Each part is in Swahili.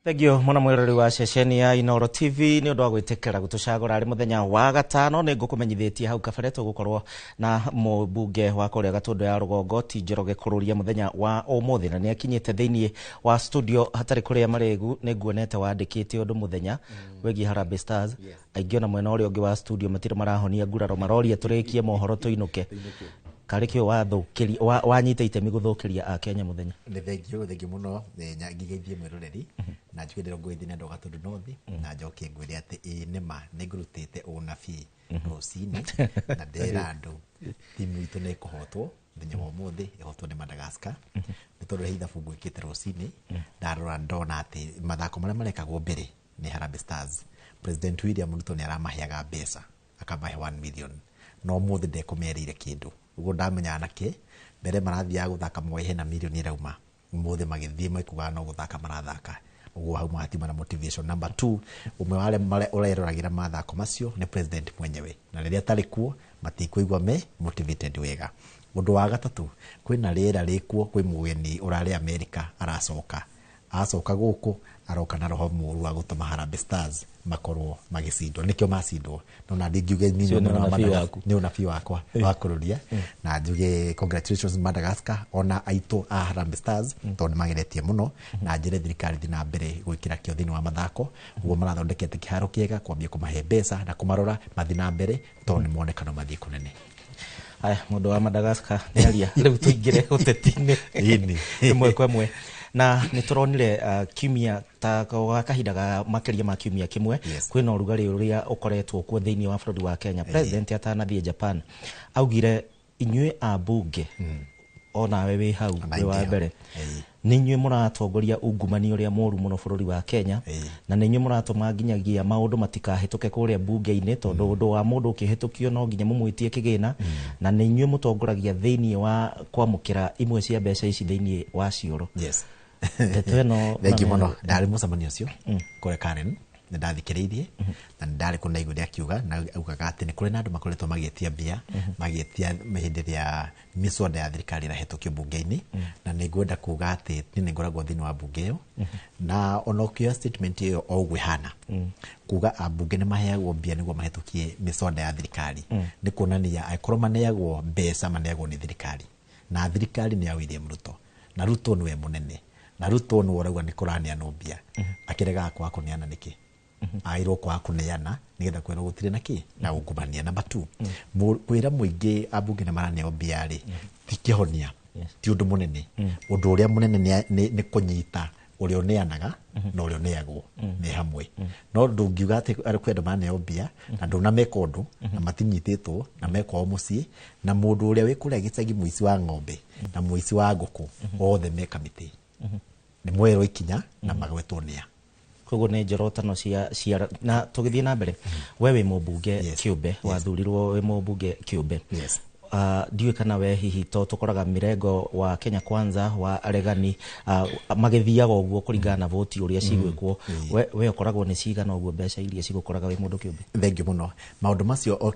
Thegio mwana mwerori wa ceceni ya Inooro TV ni undu wa gwitikira gutucagura ari muthenya wa gatano ni ngukumenyithitie hau kabere tugukorwo na mubunge wa kuria Gatundo ya Rugongo ti Njoroge kururia muthenya wa umuthi na ni akinyite thiini wa studio hatari kuria maregu ni nguonete wandikite undu muthenya wegi Harambee Stars aingi ona mwena uria ungi wa studio matire marahonia nguraro maroria turikie mohoro tuinuke karikio wathukiria wanyita itemi guthukiria a Kenya muthenya ni thengio muno ngigeithie mwiroreri na njugirira ngwithine ndo Gatundo North na njoke ngwire ati nima ningurutite unabii rucini na ndera andu timu itu ni kuhotwo muthenya wa umuthi ihotwo ni Madagascar ni tondu hitha fungu ikite rucini ndarora ndona ati mathako maria marekagwo mbere ni Harambee Stars President William Ruto ni aramahiaga mbeca akabahe 1 million no umuthi ndekumerire kindu ugo ndamenya anake mbere marathia guthaka mwehe na milioni irauma umuthi magithie maikuga no guthaka marathaka ugo hau mahatima na motivation. Number 2 umwe wale ureroragira mathako macio ni president mwenyewe na riria tarikuo matikuigwa me motivated wega. Undu wa gatatu kwina rira rikuo kwi mugeni urari America aracoka guku aroka na roho muru wa gutuma Harambee Stars makorwo magisindwo nikio masindwo no na ngiuge ni unabii wakwa wa kururia na njuge congratulations Madagascar ona aitu a Harambee Stars tondu mageretie muno na njire thirikari thina mbere gwikira kio thini wa mathako ugo marathondekete kiharo kiega kwambia kumahe mbeca na kumarora mathina mbere tondu monekano mathie kunene. Aya mundu wa Madagascar neria riu tuingire utetini ini imwe kwa mwe na nituronire kiumia ta kahinda makiria ma kiumia kimwe kwina urugari uria ukoretwo kuo thiini wa bururi wa Kenya. President atanathie Japan augire inyue abunge ona wewe hau wa mbere ni inyue muratongoria ungumani uria moru muno bururi wa Kenya na ni inyue muratuma nginyagia maundu matikahituke kuria bunge-ini tondu undu wa mundu ukihitukio no nginya mumwitie kigina na ni inyue mutongoragia thiini wa kwamukira imwe cia mbeca ici thiini wa cioro. Tetweno thengio muno ndari mucamanio cio kore Karen na ndathikiriirie na ndari kuna iguri akiuga na augaga ati ni kuri na andu makoretwo magietia mbia magietia mehinde ya miswada ya thirikari rahetokio bunge-ini na ningwenda kuga ati ni ngoragwo thini wa bunge yo na onokio statement yo ogwihana kuga abunge ni maheagwo mbia niguo mahetokie miswada ya thirikari ni kuonania aikoro maneagwo mbeca maneagwo ni thirikari na thirikari ni ya William Ruto na Ruto niwe munene na Ruto no urauga ni kurania no mbia akirega kwa kuneana niki airo kwa kuneana nigetha kwera gutire naki na ungumania. Number 2 kwira muingi abunge na marania mbia ri tikihonia ti undu munene undu uria munene ni kunyita uria uneanaga na uria uneagwo ni hamwe no ndungiuga ati ari kwenda marania mbia na nduna meka undu na matinyititwo na meka o mucii na mundu uria wikuria gicagi muici wa ng'ombe na muici wa nguku othe meka miti ni mwero ikinya na magwetwo nia kogo ne jorotano cia na tugithie na mbere wewe mubunge kiumbe wathurirwo we mubunge kiumbe ndiwe kana we hihi to tukoraga mirengo wa Kenya Kwanza wa aregani magithiaga uguo kuringana na voti uria cigwikwo we ukoragwo ni cigana uguo mbeca iria cigukoraga we mundu kiumbe. Thengio muno maundu macio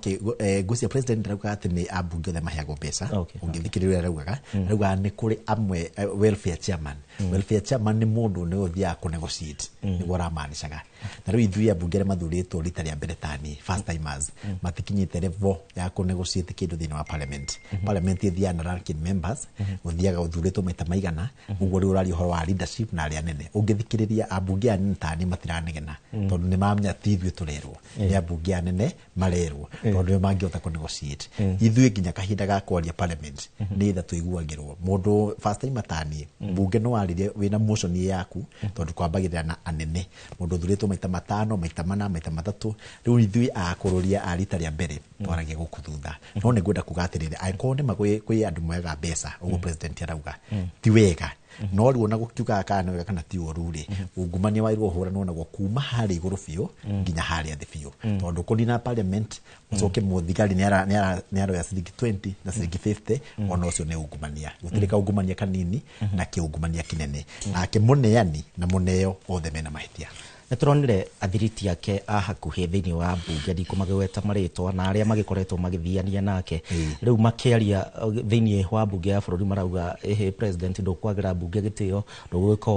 gucia president rauga ati ni abunge le maheagwo mbeca ungithikiriria rauga ni kuri amwe welfare chairman ni mundu ni uthia ku negotiate ni gora manishaga na riu ithui abunge le mathuritwo rita ria mbere tani first timers matikinyite level ya ku negotiate kindu thini wa parliament ithia na ranking members uthiaga uthuritwo maita maigana uguo riu urari uhoro wa leadership na aria nene ungithikiriria abunge anini tani matiranegena tondu ni mamnya tithio turerwo ni abunge anene marerwo tondu ni mangiota ku negotiate ithui nginya kahinda ga kwaria parliament ni itha tuiguagirwo mundu first time tani bunge no aririe wina motion yaku tondu kwambagirira na anene mundu thuritwo maita matano maita mana maita matatu riu ithui akururia arita ria mbere twaragie gukuthutha no ni ngwenda kugatirire aikone magwe andu mwega mbeca ugo president arauga ti wega no riu na gukiuga kana wega kana ti ururi ungumania wairwo hura no naguo kuma hari iguru biu nginya hari athi biu tondu kuni na parliament ucoke muthigari ni ara ya ciringi 20 na ciringi 50 ono ucio ni ungumania gutirika ungumania kanini na kiungumania kinene na kimuneani na muneo othe mena mahitia. Neturonire athiriti yake ahakuhe thiini wa bunge ndikumagweta maritwa na aria magikoretwo magithiania nake riu makiaria thiini wa bunge ya bururi marauga president ndukwagira bunge gitio ndugwika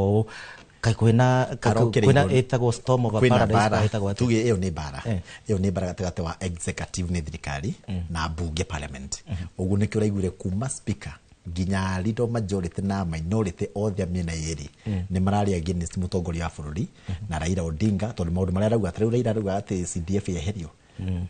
kai kwena etagwo storm of paradise etagwo tuge iyo ni bara iyo ni bara gatagate wa executive ni thirikari na bunge parliament ugu ni kira igure kuma speaker ginya leader majority na minority othe miena yeri ni marari against mutongoria wa bururi na Raila Odinga tondu maundu maria rauga Raila rauga ati CDF yeherio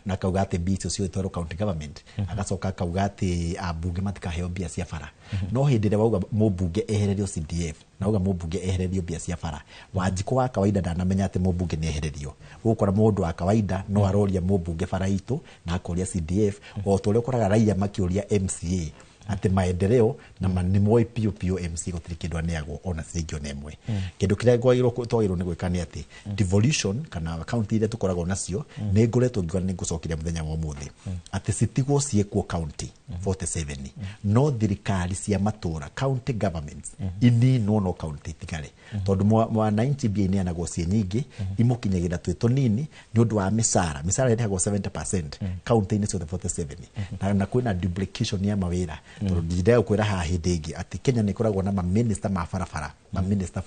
na kauga ati bicho cio twaro county government agacoka kauga ati abunge matikaheo bia cia bara no hindi ria wauga mubunge ehererio CDF na uga mubunge ehererio bia cia bara Wanjiku wa kawaida ndanamenya ati mubunge ni ehererio gukora mundu wa kawaida no aroria mubunge bara itu na akoria CDF o tole koraga raia makioria MCA ati maendeleo na manimoi pio MC gutiri kindu aneagwo ona ciringi ona imwe kindu kiria twagirwo ni gwikania ati devolution kana county ile tukoragwo nacio ni ngoretwo ngwana ni gucokeria muthenya wa muthi ati citigwo ciekwo county 47 no thirikari cia matura county governments ini no county tigare tondu mwa 90 bia ni anagwo cie nyingi imukinyagira tweto nini ni undu wa misara irehagwo 70% county ni ciothe 47 na kwina duplication ya mawira tondu ndidea kwira ha hindingi ati Kenya ni koragwo na ma minister ma farafara ma minister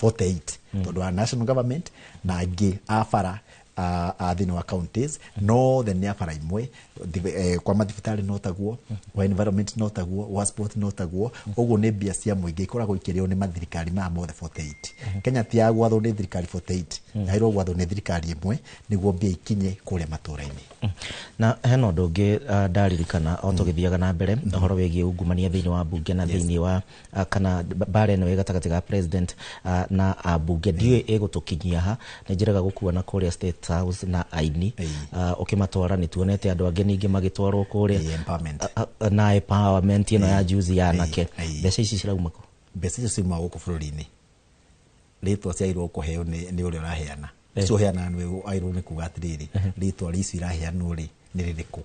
48 tondu wa national government na angi a fara thini wa counties no the near fara imwe kwa mathibitari no taguo wa environment no taguo wa sport no taguo uguo ni bia cia muingi ikoragwo ikirio ni mathirikari ma mothe 48 Kenya ti agwatho ni thirikari 48 nairo gwatho ni thirikari imwe niguo bia ikinye kuria matura-ini na heno ndungi ndaririkana o tugithiaga na mbere horo wegie ungumania thini wa bunge na thini wa kana bare no gatagati ga president na abunge ndiwe egutukinyia ha njiraga gukua na kuria state house na aini ukimatwara ni tuonete andu ange ningi magitwarwo kuria na empowerment ino ya juzi ya nake mbeca ici cirauma ku mbeca ici ciuma guku bururi-ini ritwa ciairwo kuheo ni uri uraheana cio heana nwe airwo ni kuga atiriri ritwa rici iraheanwo ri ni ririku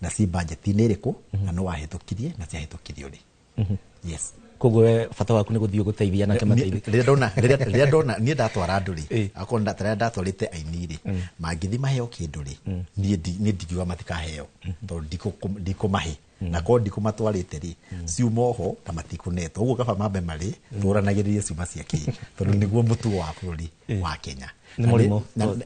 na si budget ni iriku na no wahitukirie na ciahitukirio ri yes kogwe fata waku ni guthio guteithia na kemateithia ria ndona ni ndatwara nduri akonda tara ndatwarite aini ri mangithi maheo kindu ri ni ndigiwa matikaheo tondu ndiko mahe na ko ndikumatwarite ri ciumoho ta matikuneto uguo kaba mambe mari turanagiririe ciuma ciaki tondu niguo mutu wa bururi wa Kenya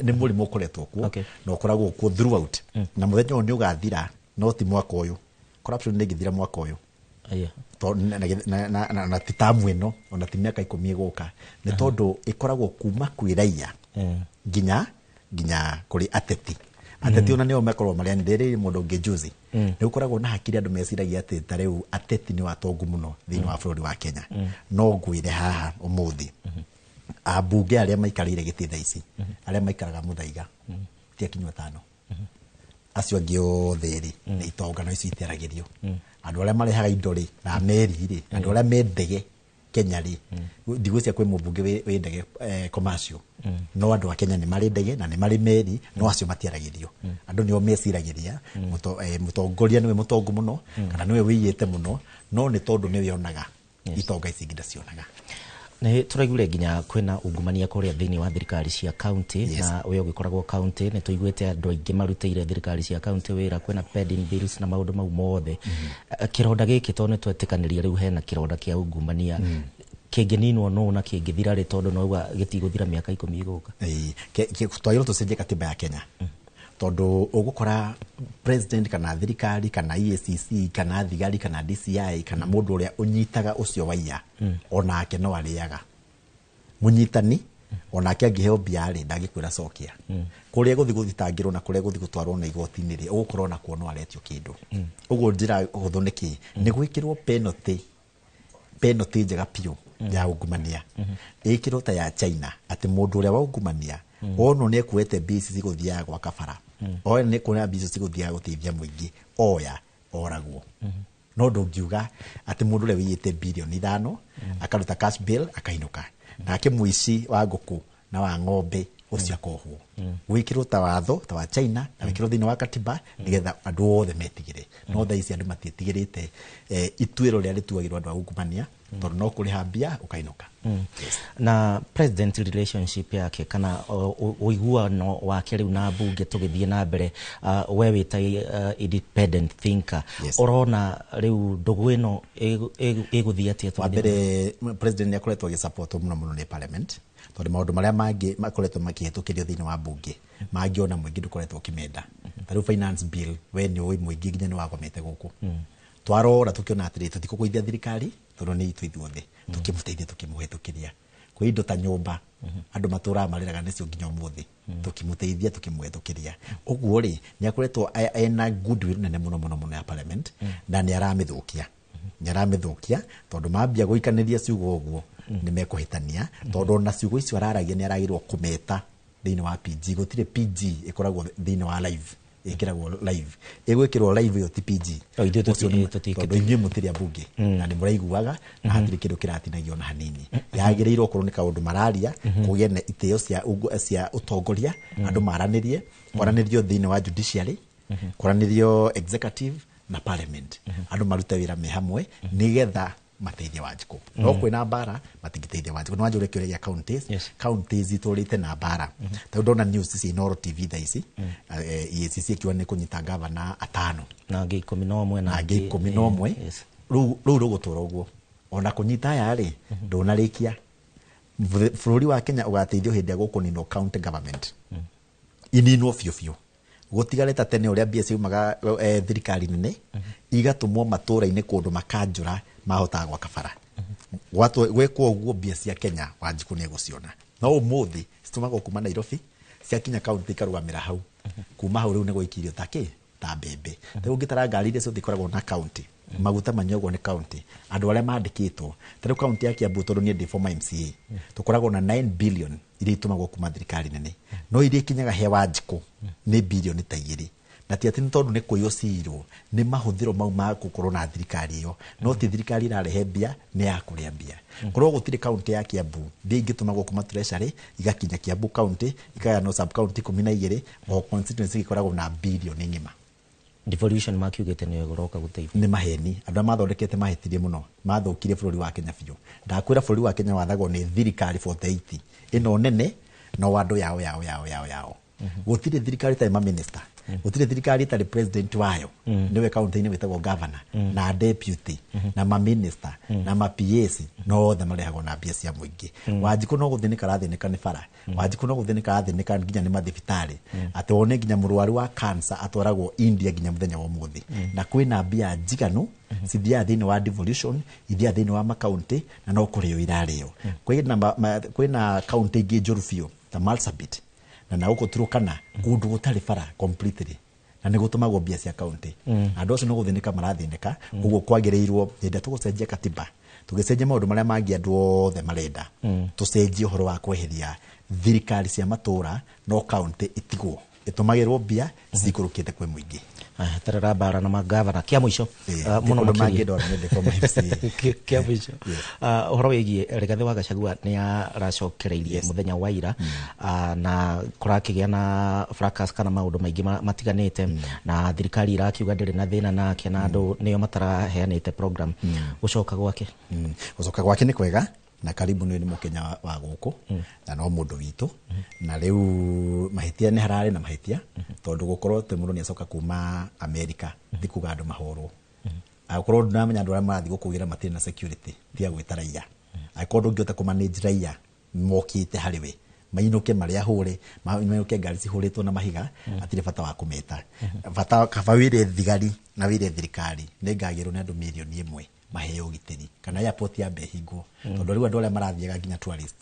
ni murimo kuretwo kuo no koragwo kuo throughout na muthenya ni ugathira no ti mwaka uyu corruption ni githira mwaka uyu to na titamu ino ona ti miaka 10 guka ni tondu ikoragwo kuma kwiraia ginya kuri ateti ona nio mekorwo maria ndiri mundu ngejuzi ni ukoragwo na hakiri andu meciragia ati tareu ateti ni watongu muno thini wa bururi wa Kenya no ngwire haha umuthi abunge aria maikarire gititha ici aria maikaraga muthaiga ti akinywa 5 acio angi othe ri ni itongano ici iteragirio andu aria marehaga indo ri na meri ri andu aria mendege Kenya ri ndigwicia kwi mubunge wi ndege commercial no andu a Kenya ni mari ndege na ni mari meri no acio matiaragirio andu nio meciragiria mutongoria niwe mutongu muno kana niwe wiyete muno no ni tondu niwe onaga itonga ici nginda cionaga ni turaigure ginya kwina ungumania kuria thini wa thirikari cia county na uyo gikoragwo county ni tuiguite andu aingi marutire thirikari cia county wira kwina pending bills na maundu mau mothe kironda giki tone twetikaniria riu hena kironda kia ungumania kingininwo no na kingithira ri tondu no uga gitiguthira miaka 10 iguka twagirwo tucenjie katiba ya Kenya tondu ugukora president kana thirikari kana EACC kana thigari kana DCI kana mundu uria unyitaga ucio waiya onake no ariaga munyitani onake angiheo biari ndagikwira cokia kuria guthi guthitangirwo na kuria guthi gutwarwo na igoti-ini ri ugukorwo na kuono aretio kindu uguo njira huthu niki ni gwikirwo penalty njega pio ya ungumania ikirwo ta ya China ati mundu uria wa ungumania ono ne kuete BCC guthia gwa kabara oya ne kuna BCC guthia guteithia muingi oya oragwo no ndungiuga ati mundu le wiyete bilioni 5 akaruta cash bill akainuka na akimuici wa nguku na wa ng'ombe ucio akohwo wikirwo ta watho ta wa China na wikirwo thini wa katiba nigetha andu othe metigire no tha ici andu matitigirite ituiro ria rituagirwo andu a ungumania tondu no kuriha mbia ukainuka. Na president relationship yake kana uiguano wake riu na bunge tugithie na mbere we wita independent thinker urona riu ndugu ino iguthia atia wa mbere president yakoretwo agisupport muno ni parliament tondu maundu maria mangi makoretwo makihitukirio thiini wa bunge mangiona mwingi ndukoretwo kimenda tariu finance bill we ni oi mwingi nginya ni wagomete guku twarora tukiona atiri tutikukuithia thirikari tondu ni itu ithuothe tukimuteithia tukimuhitukiria kwa indo ta nyumba andu matura mariraga nicio nginya umuthi tukimuteithia tukimwethukiria uguo ri ni akoretwo ena goodwill nene muno ya parliament na ni aramithukia tondu mambia guikaniria ciugo uguo ni mekuhitania tondu na ciugo icio araragia ni aragirwo kumeta thiini wa PG gutire PG ikoragwo thiini wa live ikiragwo live igwikirwo live yo TPG tondu ingi mutiria bunge na ni muraiguaga na hatiri kindu kiratinagio na hanini yagirirwo korwo ni kaundu mararia kugie na iteo cia utongoria andu maranirie kwaranirio thiini wa judiciary kwaranirio executive na parliament andu maruta wira me hamwe nigetha mateithia Wanjiku no kwina mbara matingiteithia Wanjiku no wanjure kiuria ya counties iturite na mbara tondu na news ci Inoro TV thaisi EACC kiwa ni kunyita governor 5 na ngi 11 na ngi 11 ru gutura uguo ona kunyita yari ndonarikia bururi wa Kenya ugateithio hindi guku nino county government inino fiofio gutigareta tene uria BS umaga thirikari nene igatumwo matura-ini kundu makanjura mahota gwa kabara gwekwo uguo BS ya Kenya Wanjiku ni guciona no umuthi citumagwo kuma Nairobi cia kinya county karugamira hau kuma hau riu ni gwikirio ta mbembe ta ungitara ngari iria ciothe ikoragwo na county maguta manyogwo ni county andu aria mandikitwo tari county ya Kiambu tondu ni former MCA tukoragwo na 9 billion iria itumagwo kuma thirikari nene no iria kinyaga he Wanjiku ni billion ta 2 na ti ati tondu ni kuyo ciro ni mahuthiro mau ma gukorwo na thirikari iyo no ti thirikari irarehe mbia ni ya kuria mbia korwo gutire county ya Kiambu mbia ingitumagwo kuma treasury igakinya Kiambu county ikaya no sub county 12 o constituency ikoragwo na billion ngima devolution makiugite ni goroka guteithia ni maheni andu mathondekete mahetirie muno mathukire bururi wa Kenya biu ndakwira bururi wa Kenya wathagwo ni thirikari 48 ino nene no wandu yao gutire thirikari ta minister gutire thirikari ta president wayo niwe county ni wetagwo governor na deputy na ma minister na ma PS no the marehagwo na mbia cia muingi Wanjiku no guthinika rathinika ni bara Wanjiku no guthinika rathinika nginya ni mathibitari ati one nginya murwaru wa cancer atwaragwo India nginya muthenya wa muthi na kwina mbia njiganu cithia thiini wa devolution ithia thiini wa county na no kurio irario kwina county ingi njuru biu ta Marsabit na uko Turukana kundu gutari bara completely na ni gutumagwo mbia cia county andu acio no guthinika marathinika uguo kwagirirwo hinde tugucenjia katiba tugicenjia maundu maria mangi andu othe marenda tucenjie uhoro wa kweheria thirikari cia matura no county itigwo itumagirwo mbia cikurukite kwe muingi tarara bara na magavana kia mwisho muno mangi ndora ni ndiko MFC kia mwisho uhoro wigie Rigathi wa Gachagua ni aracokereirie muthenya wa ira na kurakigia na fracas kana maundu maingi matiganite na thirikari irakiuga ndiri na thina nake na andu niyo mataraheanite program gucoka gwake ni kwega na karibu ni mukenya wa guku na no mundu witu na riu mahitia ni harare na mahitia tondu gukorwo te mundu ni acoka kuma America thikuga andu mahoro akorwo ndamenya andu aria marathi gukugira matiri na security tia gwitaraia akorwo ngiota ku manage raia mokite hariwe mainuke maria hure mainuke ngari cihuritwo na mahiga atire bata wa kumeta bata kabawire thigari na wire thirikari ni ngagirwo ni andu milioni 1 maheo giteri kana airport ya behingo tondu riu andu aria marathiaga nginya tourist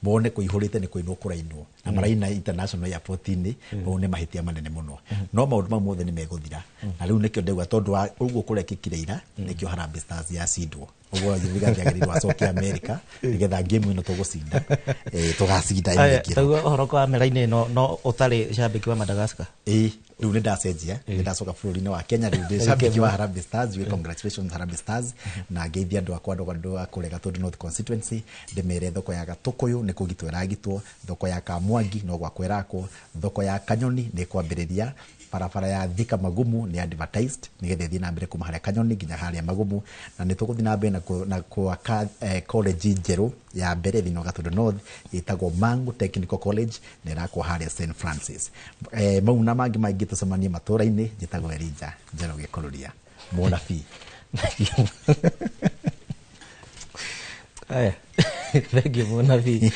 bone kuihurite ni kuinwo kurainwo na maraina international airport ni bone mahitia manene muno no maundu ma mothe ni meguthira na riu nikio ndegwa tondu uguo kurekikire ira nikio Harambee Stars ya sidwo uguo Rigathi agirirwo acoke America nigetha game ino tugucinda tugacinda ingi taguo uhoro kwa meraine no utari shabiki wa Madagascar riu ni ndacenjia ni ndacoka bururi-ini wa Kenya riu ndi shabiki wa Harambee Stars. Congratulations Harambee Stars. Na ngeithia andu akwa ndu akure Gatundu North constituency ndimere thoko ya Gatukuyu ni kugitwo iragitwo, thoko ya Kamwangi no gwa kwerako, thoko ya Kanyoni ni kwambiriria, barabara ya Thika Magumu ni advertised nigethe thii na mbere kuma haria Kanyoni nginya haria Magumu, na ni tuguthi na mbere na kwaka college njeru ya mbere thini wa Gatundu North itagwo Mangu Technical College ni rakwo haria St Francis. Mau na mangi maingi tucemanie matura-ini njitagwo Elijah Njoroge Kururia Munabii. Aya, thank you Munabii.